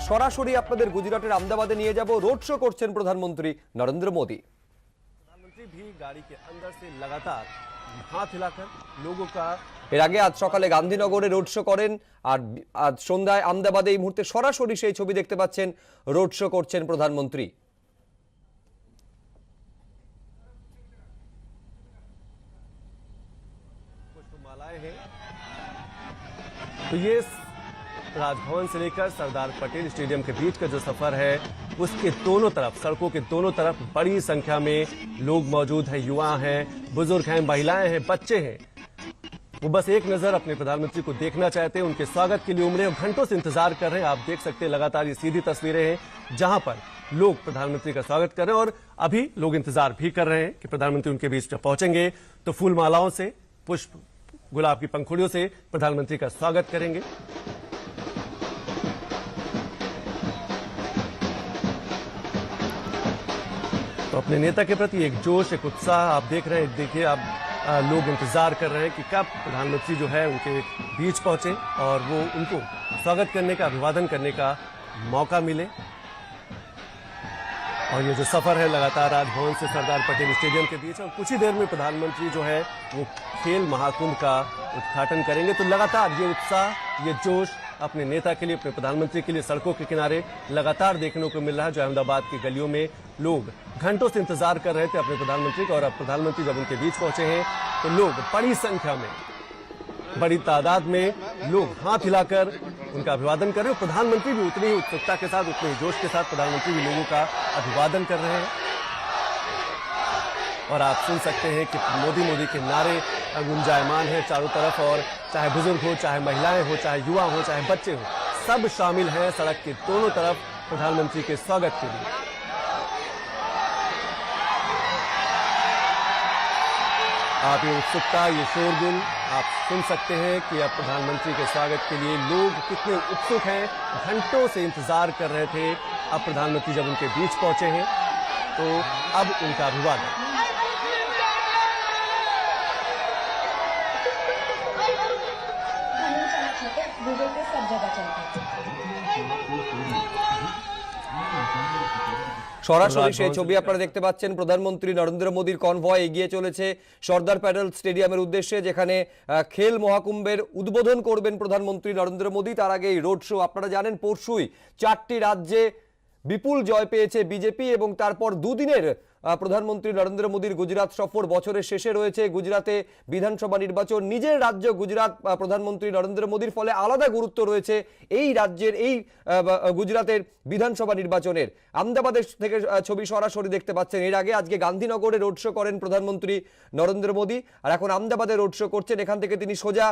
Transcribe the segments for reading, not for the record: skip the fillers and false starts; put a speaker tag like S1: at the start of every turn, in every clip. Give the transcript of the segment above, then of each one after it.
S1: সরাসরি আপনাদের গুজরাটের আহমেদাবাদে নিয়ে যাব। রোড শো করছেন প্রধানমন্ত্রী নরেন্দ্র মোদী।
S2: प्रधानमंत्री भी गाड़ी के अंदर से लगातार हाथ हिलाकर लोगों का
S1: এর আগে আজ সকালে গান্ধীনগরে রোড শো করেন, আর আজ সন্ধ্যায় আহমেদাবাদে এই মুহূর্তে সরাসরি সেই ছবি দেখতে পাচ্ছেন। রোড শো করছেন প্রধানমন্ত্রী।
S2: पुष्पमालाएं हैं। तो ये राजभवन से लेकर सरदार पटेल स्टेडियम के बीच का जो सफर है, उसके दोनों तरफ, सड़कों के दोनों तरफ बड़ी संख्या में लोग मौजूद हैं। युवा हैं, बुजुर्ग हैं, महिलाएं हैं, बच्चे हैं। वो बस एक नजर अपने प्रधानमंत्री को देखना चाहते हैं, उनके स्वागत के लिए उमड़े और घंटों से इंतजार कर रहे हैं। आप देख सकते हैं लगातार ये सीधी तस्वीरें हैं जहां पर लोग प्रधानमंत्री का स्वागत कर रहे हैं, और अभी लोग इंतजार भी कर रहे हैं कि प्रधानमंत्री उनके बीच जब पहुंचेंगे तो फूल मालाओं से, पुष्प, गुलाब की पंखुड़ियों से प्रधानमंत्री का स्वागत करेंगे। तो अपने नेता के प्रति एक जोश, एक उत्साह आप देख रहे हैं। देखिए, आप लोग इंतजार कर रहे हैं कि कब प्रधानमंत्री जो है उनके बीच पहुंचे और वो उनको स्वागत करने का, अभिवादन करने का मौका मिले। और ये जो सफर है लगातार राजभवन से सरदार पटेल स्टेडियम के बीच, और कुछ ही देर में प्रधानमंत्री जो है वो खेल महाकुंभ का उद्घाटन करेंगे। तो लगातार ये उत्साह, ये जोश अपने नेता के लिए, अपने प्रधानमंत्री के लिए सड़कों के किनारे लगातार देखने को मिल रहा है। जो अहमदाबाद की गलियों में लोग घंटों से इंतजार कर रहे थे अपने प्रधानमंत्री का, और अब प्रधानमंत्री जब उनके बीच पहुंचे हैं तो लोग बड़ी संख्या में, बड़ी तादाद में लोग हाथ हिलाकर उनका अभिवादन कर रहे हैं। प्रधानमंत्री भी उतनी ही उत्सुकता के साथ, उतने ही जोश के साथ प्रधानमंत्री भी लोगों का अभिवादन कर रहे हैं। और आप सुन सकते हैं कि मोदी मोदी के नारे गुंजायमान हैं चारों तरफ, और चाहे बुजुर्ग हो, चाहे महिलाएं हो, चाहे युवा हो, चाहे बच्चे हो, सब शामिल हैं सड़क के दोनों तरफ प्रधानमंत्री के स्वागत के लिए। आप ये उत्सुकता, ये शोरगुल आप सुन सकते हैं कि अब प्रधानमंत्री के स्वागत के लिए लोग कितने उत्सुक हैं। घंटों से इंतजार कर रहे थे। अब प्रधानमंत्री जब उनके बीच पहुंचे हैं तो अब उनका अभिवादन।
S1: সরাসরি সেই ছবি আপনারা দেখতে পাচ্ছেন। প্রধানমন্ত্রী নরেন্দ্র মোদীর কনভয় এগিয়ে চলেছে সর্দার প্যাটেল স্টেডিয়ামের উদ্দেশ্যে, যেখানে খেল মহাকুম্ভের উদ্বোধন করবেন প্রধানমন্ত্রী নরেন্দ্র মোদী। তার আগে এই রোড শো, আপনারা জানেন পরশুই 4টি রাজ্যে বিপুল জয় পেয়েছে বিজেপি, এবং তারপর দুদিনের প্রধানমন্ত্রী নরেন্দ্র মোদীর গুজরাট সফর বছরের শেষে রয়েছে। গুজরাতে বিধানসভা নির্বাচন, নিজের রাজ্য গুজরাট প্রধানমন্ত্রী নরেন্দ্র মোদীর ফলে আলাদা গুরুত্ব রয়েছে এই রাজ্যের, এই গুজরাতের বিধানসভা নির্বাচনের। আহমেদাবাদের থেকে ছবি সরাসরি দেখতে পাচ্ছেন। এর আগে আজকে গান্ধীনগরে রোড শো করেন প্রধানমন্ত্রী নরেন্দ্র মোদী, আর এখন আহমেদাবাদে রোড শো করছেন। এখান থেকে তিনি সোজা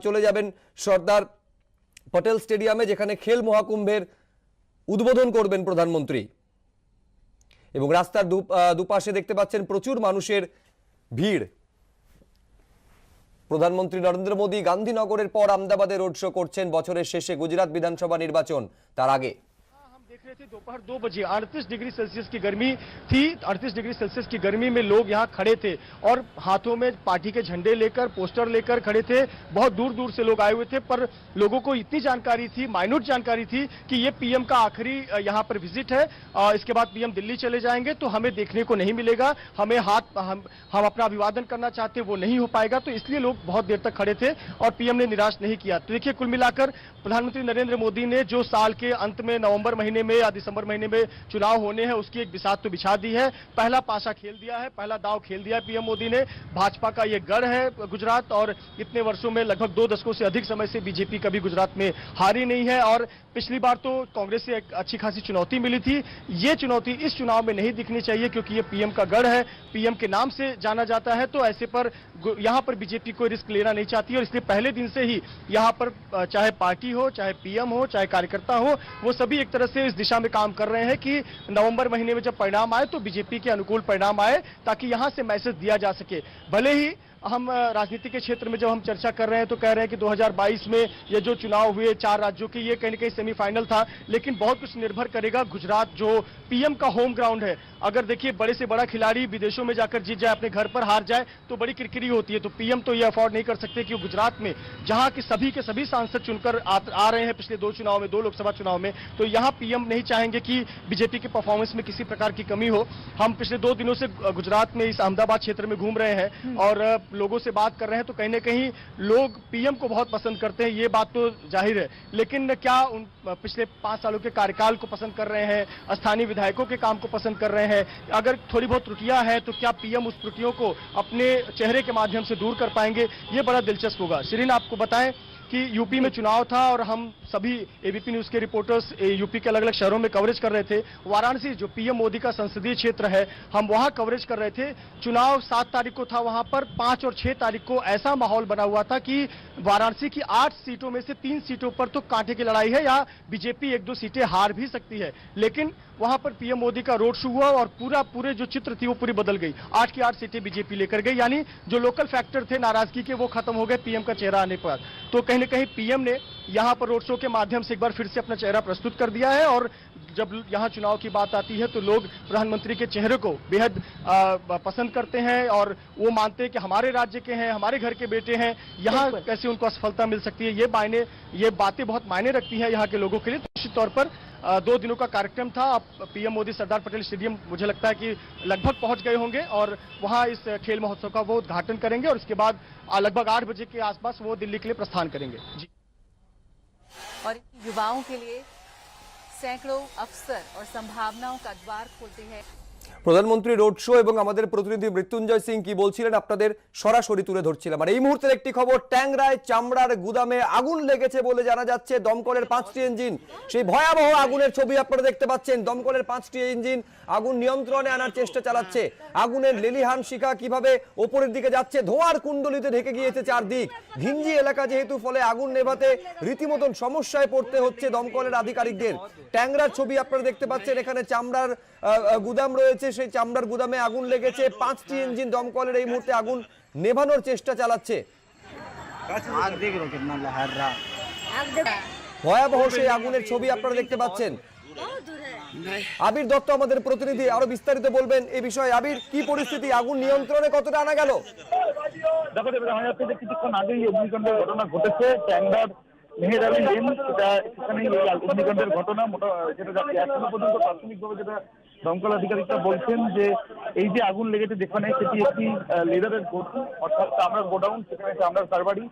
S1: চলে যাবেন সর্দার পটেল স্টেডিয়ামে, যেখানে খেল মহাকুম্ভের উদ্বোধন করবেন প্রধানমন্ত্রী। এবং রাস্তার দুপাশে দেখতে পাচ্ছেন প্রচুর মানুষের ভিড়। প্রধানমন্ত্রী নরেন্দ্র মোদী গান্ধীনগরের পর আহমেদাবাদে রোড শো করছেন বছরের শেষে গুজরাট বিধানসভা নির্বাচন তার আগে।
S3: देख रहे थे दोपहर 2 बजे 38 डिग्री सेल्सियस की गर्मी थी। 38 डिग्री सेल्सियस की गर्मी में लोग यहाँ खड़े थे और हाथों में पार्टी के झंडे लेकर, पोस्टर लेकर खड़े थे। बहुत दूर दूर से लोग आए हुए थे, पर लोगों को इतनी जानकारी थी, माइन्यूट जानकारी थी कि ये पीएम का आखिरी यहाँ पर विजिट है। इसके बाद पीएम दिल्ली चले जाएंगे तो हमें देखने को नहीं मिलेगा, हमें हम अपना अभिवादन करना चाहते वो नहीं हो पाएगा। तो इसलिए लोग बहुत देर तक खड़े थे और पीएम ने निराश नहीं किया। तो देखिए, कुल मिलाकर प्रधानमंत्री नरेंद्र मोदी ने जो साल के अंत में नवंबर महीने में या दिसंबर महीने में चुनाव होने हैं, उसकी एक बिसात तो बिछा दी है। पहला पासा खेल दिया है, पहला दाव खेल दिया है पीएम मोदी ने। भाजपा का ये गढ़ है गुजरात, और इतने वर्षों में लगभग 2 दशकों से अधिक समय से बीजेपी कभी गुजरात में हारी नहीं है। और पिछली बार तो कांग्रेस से एक अच्छी खासी चुनौती मिली थी। ये चुनौती इस चुनाव में नहीं दिखनी चाहिए, क्योंकि ये पीएम का गढ़ है, पीएम के नाम से जाना जाता है। तो ऐसे पर यहाँ पर बीजेपी कोई रिस्क लेना नहीं चाहती, और इसलिए पहले दिन से ही यहाँ पर चाहे पार्टी हो, चाहे पीएम हो, चाहे कार्यकर्ता हो, वो सभी एक तरह से इस दिशा में काम कर रहे हैं कि नवंबर महीने में जब परिणाम आए तो बीजेपी के अनुकूल परिणाम आए, ताकि यहां से मैसेज दिया जा सके। भले ही हम राजनीति के क्षेत्र में जब हम चर्चा कर रहे हैं तो कह रहे हैं कि 2022 में ये जो चुनाव हुए 4 राज्यों के, ये कहीं न कहीं सेमीफाइनल था, लेकिन बहुत कुछ निर्भर करेगा गुजरात जो पीएम का होम ग्राउंड है। अगर देखिए बड़े से बड़ा खिलाड़ी विदेशों में जाकर जीत जाए, अपने घर पर हार जाए तो बड़ी किरकिरी होती है। तो पीएम तो ये अफोर्ड नहीं कर सकते कि गुजरात में जहां के सभी सांसद चुनकर आ रहे हैं पिछले 2 चुनाव में, 2 लोकसभा चुनाव में, तो यहां पीएम नहीं चाहेंगे कि बीजेपी के परफॉर्मेंस में किसी प्रकार की कमी हो। हम पिछले 2 दिनों से गुजरात में इस अहमदाबाद क्षेत्र में घूम रहे हैं और लोगों से बात कर रहे हैं, तो कहीं ना कहीं लोग पीएम को बहुत पसंद करते हैं, ये बात तो जाहिर है। लेकिन क्या उन पिछले 5 सालों के कार्यकाल को पसंद कर रहे हैं, स्थानीय विधायकों के काम को पसंद कर रहे हैं? अगर थोड़ी बहुत त्रुटियां हैं तो क्या पीएम उस त्रुटियों को अपने चेहरे के माध्यम से दूर कर पाएंगे? ये बड़ा दिलचस्प होगा। शिरीन, आपको बताएं कि यूपी में चुनाव था और हम सभी एबीपी न्यूज के रिपोर्टर्स यूपी के अलग अलग शहरों में कवरेज कर रहे थे। वाराणसी जो पीएम मोदी का संसदीय क्षेत्र है, हम वहां कवरेज कर रहे थे। चुनाव 7 तारीख को था, वहां पर 5 और 6 तारीख को ऐसा माहौल बना हुआ था कि वाराणसी की 8 सीटों में से 3 सीटों पर तो कांटे की लड़ाई है, या बीजेपी 1-2 सीटें हार भी सकती है। लेकिन वहां पर पीएम मोदी का रोड शो हुआ और पूरे जो चित्र थी वो पूरी बदल गई। 8 की 8 सीटें बीजेपी लेकर गई, यानी जो लोकल फैक्टर थे नाराजगी के वो खत्म हो गए पीएम का चेहरा आने पर। तो कहीं न कहीं पीएम ने यहां पर रोड शो के माध्यम से एक बार फिर से अपना चेहरा प्रस्तुत कर दिया है। और जब यहां चुनाव की बात आती है तो लोग प्रधानमंत्री के चेहरे को बेहद पसंद करते हैं और वो मानते हैं कि हमारे राज्य के हैं, हमारे घर के बेटे हैं, यहाँ कैसे उनको असफलता मिल सकती है। ये बातें बहुत मायने रखती हैं यहाँ के लोगों के लिए। निश्चित तौर पर 2 दिनों का कार्यक्रम था। अब पीएम मोदी सरदार पटेल स्टेडियम मुझे लगता है कि लगभग पहुंच गए होंगे और वहां इस खेल महोत्सव का वो उद्घाटन करेंगे और उसके बाद लगभग 8 बजे के आसपास वो दिल्ली के लिए प्रस्थान करेंगे। जी।
S4: और युवाओं के लिए सैकड़ों अवसर और संभावनाओं का द्वार खोलती है।
S1: প্রধানমন্ত্রী রোড শো এবং আমাদের প্রতিনিধি মৃত্যুঞ্জয় সিং কি বলছিলেন আপনাদের সরাসরি তুলে ধরছিলাম। আর এই মুহূর্তের একটি খবর, ট্যাংরায় চামড়ার গুদামে আগুন লেগেছে বলে জানা যাচ্ছে। দমকলের 5টি ইঞ্জিন, সেই ভয়াবহ আগুনের ছবি আপনারা দেখতে পাচ্ছেন। দমকলের 5টি ইঞ্জিন আগুন নিয়ন্ত্রণে আনার চেষ্টা চালাচ্ছে। আগুনের লেলিহান শিখা কিভাবে ওপরের দিকে যাচ্ছে, ধোঁয়ার কুণ্ডলিতে ঢেকে গিয়েছে চারদিক। ঘিঞ্জি এলাকা যেহেতু, ফলে আগুন নেভাতে রীতিমতন সমস্যায় পড়তে হচ্ছে দমকলের আধিকারিকদের। ট্যাংরার ছবি আপনারা দেখতে পাচ্ছেন, এখানে চামড়ার গুদাম রয়েছে, সেই চামড়ার গুদামে আগুন লেগেছে। 5টি ইঞ্জিন দমকলের এই মুহূর্তে আগুন নেভানোর চেষ্টা চালাচ্ছে। ভয়াবহ সেই আগুনের ছবি আপনারা দেখতে পাচ্ছেন। আবির দত্ত আমাদের প্রতিনিধি আরো বিস্তারিত বলবেন এই বিষয়ে। আবির, কি পরিস্থিতি, আগুন নিয়ন্ত্রণে কতটা আনা গেল?
S5: দেখো দেখা যাচ্ছে যে কিছুক্ষণ আগেই অগ্নিকাণ্ডের ঘটনা ঘটেছে ট্যাংরার মেহের আলী লেন, সেখানে এই অগ্নিকাণ্ডের ঘটনা যেটা যাচ্ছে। এখনো পর্যন্ত প্রাথমিকভাবে যেটা দমকল আধিকারিকরা বলছেন যে এই যে আগুন লেগেছে যেখানে, সেটি একটি লেদারের গোডাউন, অর্থাৎ চামড়ার গোডাউন, সেখানে চামড়ার কারবারি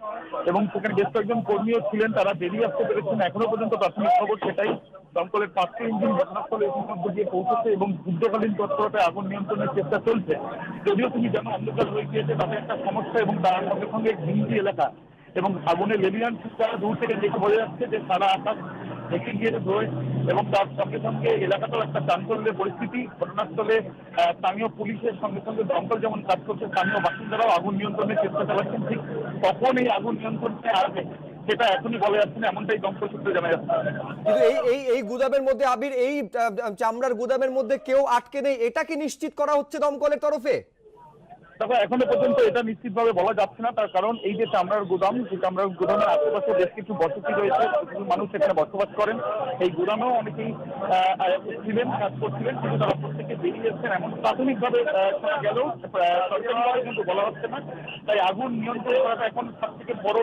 S5: এবং সেখানে বেশ কয়েকজন কর্মীও ছিলেন, তারা বেরিয়ে আসতে পেরেছেন। এখনো পর্যন্ত প্রাথমিক খবর সেটাই। দমকলের 5টি ইঞ্জিন ঘটনাস্থলে ইতিমধ্যে গিয়ে পৌঁছেছে এবং যুদ্ধকালীন তৎপরতায় আগুন নিয়ন্ত্রণের চেষ্টা চলছে। যদিও তুমি জানো অন্ধকার হয়ে গিয়েছে, তাতে একটা সমস্যা এবং তার সঙ্গে সঙ্গে ঘিঞ্জি এলাকা এবং আগুনের লেলিহান শিখা দূর থেকে দেখে বোঝা যাচ্ছে যে সারা আকাশ ঢেকে গিয়েছে ধোঁয়ায় এবং তার সঙ্গে সঙ্গে এলাকাটাও একটা চাঞ্চল্যের পরিস্থিতি। ঘটনাস্থলে স্থানীয় পুলিশের সঙ্গে সঙ্গে দমকল যেমন কাজ করছে, স্থানীয় বাসিন্দারাও আগুন নিয়ন্ত্রণের চেষ্টা চালাচ্ছেন। ঠিক কখন এই আগুন নিয়ন্ত্রণে আসবে সেটা এখনই বলা যাচ্ছে না, এমনটাই দমকল সূত্রে জানা যাচ্ছে।
S1: কিন্তু এই গুদামের মধ্যে, আবির, এই চামড়ার গুদামের মধ্যে কেউ আটকে নেই, এটা কি নিশ্চিত করা হচ্ছে দমকলের তরফে?
S5: দেখো এখনো পর্যন্ত এটা নিশ্চিতভাবে বলা যাচ্ছে না, তার কারণ এই যে চামড়ার গুদাম, সেই চামড়ার গুদামের আশেপাশে বেশ কিছু বসতি রয়েছে, কিছু মানুষ সেখানে বসবাস করেন। এই গুদামেও অনেকেই ছিলেন, কাজ করছিলেন, কিন্তু তারা প্রত্যেকে বেরিয়ে এসছেন এমন প্রাথমিকভাবে শোনা গেলেও সরকারিভাবে কিন্তু বলা হচ্ছে না। তাই আগুন নিয়ন্ত্রণ করাটা এখন সব থেকে বড়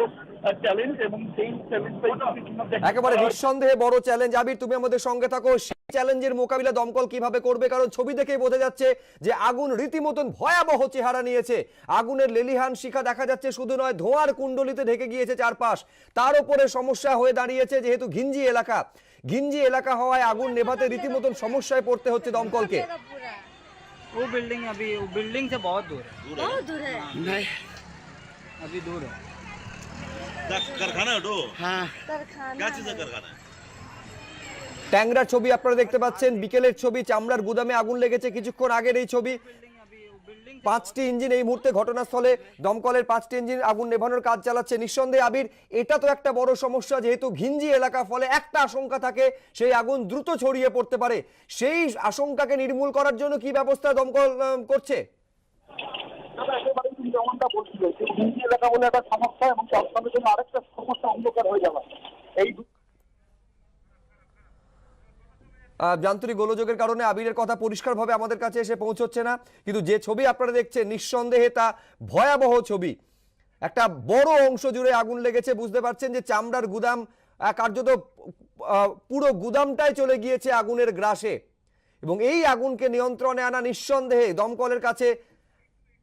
S5: চ্যালেঞ্জ এবং সেই চ্যালেঞ্জটাই
S1: একেবারে নিঃসন্দেহে বড় চ্যালেঞ্জ। আবির, তুমি আমাদের সঙ্গে থাকো। সেই চ্যালেঞ্জের মোকাবিলা দমকল কিভাবে করবে? কারণ ছবি দেখেই বোঝা যাচ্ছে যে আগুন রীতিমতন ভয়াবহ চেহারা নিয়েছে। আগুনের লেলিহান শিখা দেখা যাচ্ছে, শুধু নয় ধোঁয়ার কুণ্ডলিতে ঢেকে গিয়েছে চারপাশ। তার উপরে সমস্যা হয়ে দাঁড়িয়েছে যেহেতু ঘিঞ্জি এলাকা হওয়ায় আগুন নেভাতে রীতিমতন সমস্যায় পড়তে হচ্ছে দমকলকে।
S6: वो बिल्डिंग से बहुत दूर है।
S7: बहुत दूर है।
S6: नहीं अभी दूर है।
S7: कारखाना है तो
S6: हाँ
S7: क्या चीज है कारखाना?
S1: ট্যাংরার ছবি আপনারা দেখতে পাচ্ছেন, বিকেলের ছবি। চামড়ার গুদামে আগুন লেগেছে কিছুক্ষণ আগের এই ছবি। 5টি ইঞ্জিন এই মুহূর্তে ঘটনাস্থলে, দমকলের 5টি ইঞ্জিন আগুন নেভানোর কাজ চালাচ্ছে। নিঃসন্দেহে আবির, এটা তো একটা বড় সমস্যা, যেহেতু ঘিঞ্জি এলাকা, ফলে একটা আশঙ্কা থাকে সেই আগুন দ্রুত ছড়িয়ে পড়তে পারে। সেই আশঙ্কাকে নির্মূল করার জন্য কি ব্যবস্থা দমকল করছে?
S5: তিনি যেমনটা বলছিলেন যে ঘিঞ্জি এলাকা বলে একটা সমস্যা এবং তার সঙ্গে জন্য আরেকটা সমস্যা অন্ধকার হয়ে যাওয়া এই
S1: যান্ত্রিক গোলযোগের কারণে আবিরের কথা পরিষ্কারভাবে আমাদের কাছে এসে পৌঁছচ্ছে না, কিন্তু যে ছবি আপনারা দেখছেন নিঃসন্দেহে তা ভয়াবহ ছবি। একটা বড় অংশ জুড়ে আগুন লেগেছে, বুঝতে পারছেন যে চামড়ার গুদাম কার্যত পুরো গুদামটাই চলে গিয়েছে আগুনের গ্রাসে, এবং এই আগুনকে নিয়ন্ত্রণে আনা নিঃসন্দেহে দমকলের কাছে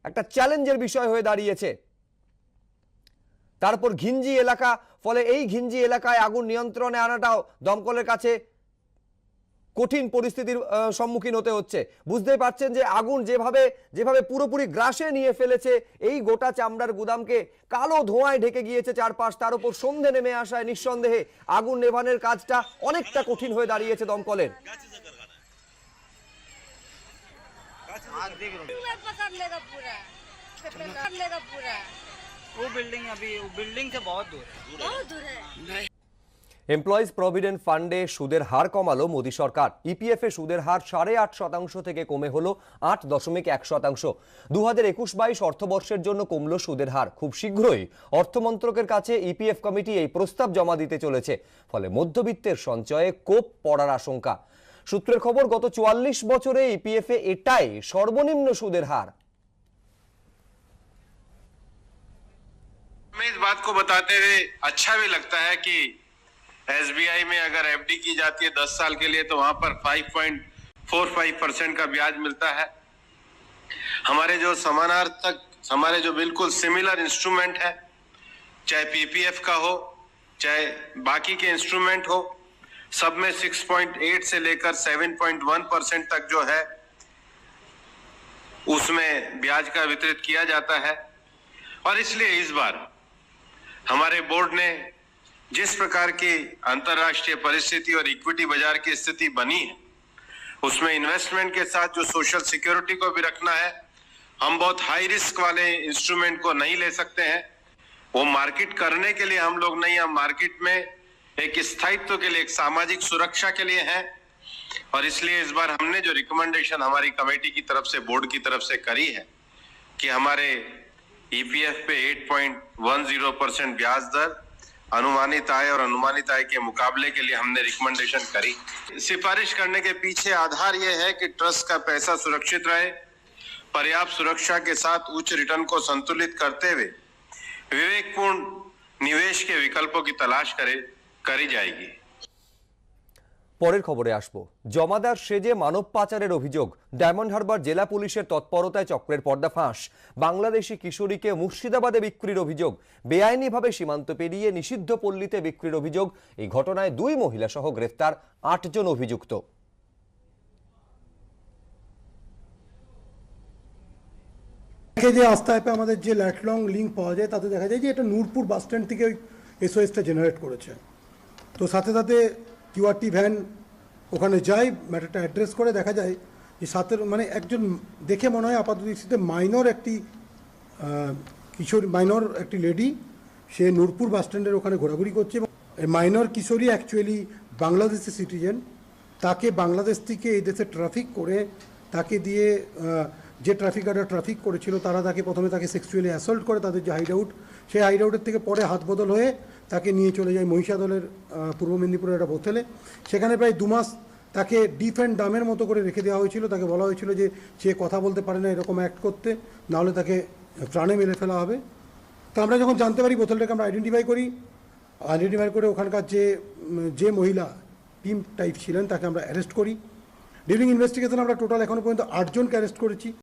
S1: একটা চ্যালেঞ্জের বিষয় হয়ে দাঁড়িয়েছে। তারপর ঘিঞ্জি এলাকা, ফলে এই ঘিঞ্জি এলাকায় আগুন নিয়ন্ত্রণে আনাটাও দমকলের কাছে কঠিন পরিস্থিতির সম্মুখীন হতে হচ্ছে। বুঝতেই পারছেন যে আগুন যেভাবে পুরোপুরি গ্রাসে নিয়ে ফেলেছে এই গোটা চামড়ার গুদামকে, কালো ধোঁয়ায় ঢেকে গিয়েছে চারপাশ, তার উপর সন্ধে নেমে আসায় নিঃসন্দেহে আগুন নেভানোর কাজটা অনেকটা কঠিন হয়ে দাঁড়িয়েছে দমকলের।
S6: वो बिल्डिंग से बहुत दूर है।
S1: এমপ্লয়িজ প্রভিডেন্ট ফান্ডে সুদের হার কমালো মোদী সরকার। ইপিএফ এ সুদের হার 8.5% থেকে কমে হলো 8.1%। 2021-22 অর্থবর্ষের জন্য কমলো সুদের হার। খুব শীঘ্রই অর্থমন্ত্রকের কাছে ইপিএফ কমিটি এই প্রস্তাব জমা দিতে চলেছে, ফলে মধ্যবিত্তের সঞ্চয়ে কোপ পড়ার আশঙ্কা। সূত্রের খবর, গত 44 বছরে ইপিএফ এ এটাই সর্বনিম্ন সুদের হার।
S8: हमें इस बात को बताते हुए अच्छा भी लगता है कि एसबीआई में अगर एफडी की जाती है 10 साल के लिए तो वहां पर 5.45% का ब्याज मिलता है। हमारे जो समानार्थक, हमारे जो बिल्कुल सिमिलर इंस्ट्रूमेंट है, चाहे पीपीएफ का हो चाहे बाकी के इंस्ट्रूमेंट हो, सब में 6.8 से लेकर 7.1% तक जो है उसमें ब्याज का वितरित किया जाता है। और इसलिए इस बार हमारे बोर्ड ने जिस प्रकार की अंतरराष्ट्रीय परिस्थिति और इक्विटी बाजार की स्थिति बनी है, उसमें इन्वेस्टमेंट के साथ जो सोशल सिक्योरिटी को भी रखना है, हम बहुत हाई रिस्क वाले इंस्ट्रूमेंट को नहीं ले सकते हैं। वो मार्केट करने के लिए हम लोग नहीं, हम मार्केट में एक स्थायित्व के लिए, एक सामाजिक सुरक्षा के लिए हैं। और इसलिए इस बार हमने जो रिकमेंडेशन हमारी कमेटी की तरफ से, बोर्ड की तरफ से करी है कि हमारे ईपीएफ पे 8.10% ब्याज दर अनुमानित आय और अनुमानित आय के मुकाबले के लिए हमने रिकमेंडेशन करी। सिफारिश करने के पीछे आधार यह है कि ट्रस्ट का पैसा सुरक्षित रहे, पर्याप्त सुरक्षा के साथ उच्च रिटर्न को संतुलित करते हुए विवेकपूर्ण निवेश के विकल्पों की तलाश करी जाएगी।
S1: পরের খবরে আসবো। জমাদার সেজে মানব পাচারের অভিযোগ। ডায়মন্ড হারবার জেলা পুলিশের তৎপরতায় চক্রের পর্দাফাঁস। বাংলাদেশি কিশোরীকে মুর্শিদাবাদে বিক্রির অভিযোগ। বেআইনিভাবে সীমান্ত পেরিয়ে নিষিদ্ধ পল্লীতে বিক্রির অভিযোগ। এই ঘটনায় 2 মহিলা সহ গ্রেফতার 8 জন অভিযুক্ত।
S9: যে আস্থা অ্যাপে আমাদের যে ল্যাটলং লিঙ্ক পাওয়া যায় তাতে দেখা যায় যে এটা নূরপুর বাস স্ট্যান্ড থেকে ওই এসওএসটা জেনারেট করেছে। তো সাথে সাথে কিউআরটি ভ্যান ওখানে যায়, ম্যাটারটা অ্যাড্রেস করে, দেখা যায় যে মানে একজন দেখে মনে হয় আপাতদৃষ্টিতে মাইনর একটি কিশোরী, মাইনর একটি লেডি, সে নূরপুর বাস স্ট্যান্ডের ওখানে ঘোরাঘুরি করছে এবং মাইনর কিশোরী অ্যাকচুয়ালি বাংলাদেশি সিটিজেন। তাকে বাংলাদেশ থেকে এই দেশে ট্রাফিক করে তাকে দিয়ে যে ট্রাফিকাররা ট্রাফিক করেছিল তারা প্রথমে তাকে সেক্সুয়ালি অ্যাসল্ট করে, তাদের যে হাইডআউট, সেই হাইডআউটের থেকে পরে হাত বদল হয়ে তাকে নিয়ে চলে যায় মহিষাদলের পূর্ব মেদিনীপুরের একটা হোটেলে। সেখানে প্রায় 2 মাস তাকে ডিফ অ্যান্ড ডামের মতো করে রেখে দেওয়া হয়েছিল। তাকে বলা হয়েছিল যে সে কথা বলতে পারে না, এরকম অ্যাক্ট করতে, নাহলে তাকে প্রাণে মেরে ফেলা হবে। তো আমরা যখন জানতে পারি, বোতলটাকে আমরা আইডেন্টিফাই করে ওখানকার যে মহিলা টিম টাইপ ছিলেন তাকে আমরা অ্যারেস্ট করি। ডিউরিং ইনভেস্টিগেশন আমরা টোটাল এখনো পর্যন্ত 8 জনকে অ্যারেস্ট করেছি।